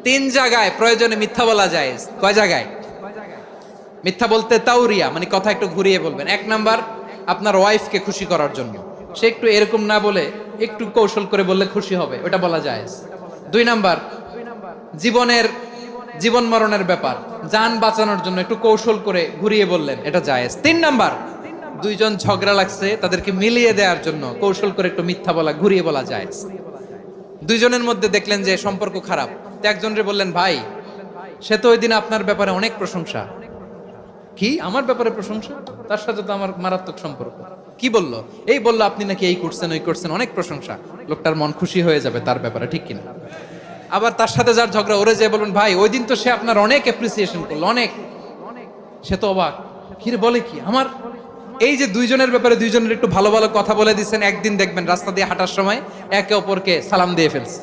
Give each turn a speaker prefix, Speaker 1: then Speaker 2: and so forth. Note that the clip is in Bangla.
Speaker 1: তিন জায়গায় প্রয়োজনে মিথ্যা বলা যায়। কয় জায়গায় মিথ্যা বলতে? তাওরিয়া মানে কথা একটু ঘুরিয়ে বলবেন। এক নাম্বার আপনার ওয়াইফকে খুশি করার জন্য, সে একটু এরকম না বলে একটু কৌশল করে বললে খুশি হবে, ওটা বলা যায়। দুই নাম্বার জীবন মরণের ব্যাপার, জান বাঁচানোর জন্য একটু কৌশল করে ঘুরিয়ে বললেন, এটা জায়েজ। তিন নাম্বার দুইজন ঝগড়া লাগছে, তাদেরকে মিলিয়ে দেওয়ার জন্য কৌশল করে একটু মিথ্যা বলা, ঘুরিয়ে বলা জায়েজ। দুইজনের মধ্যে দেখলেন যে সম্পর্ক খারাপ, তো একজনরে বললেন, ভাই সে তো ওই দিন আপনার ব্যাপারে অনেক প্রশংসা। কি আমার ব্যাপারে প্রশংসা? তার সাথে তো আমার মারাত্মক সম্পর্ক। কি বললো? এই বললো আপনি নাকি এই করছেন ওই করছেন, অনেক প্রশংসা। লোকটার মন খুশি হয়ে যাবে তার ব্যাপারে, ঠিক কিনা? আবার তার সাথে যার ঝগড়া, ওরে যে বলবেন, ভাই ওই দিন তো সে আপনার অনেক অ্যাপ্রিসিয়েশন করলো, অনেক। সে তো অবাক, কি রে বলে কি আমার? এই যে দুইজনের ব্যাপারে দুইজনের একটু ভালো ভালো কথা বলে দিচ্ছেন, একদিন দেখবেন রাস্তা দিয়ে হাঁটার সময় একে অপরকে সালাম দিয়ে ফেলছে।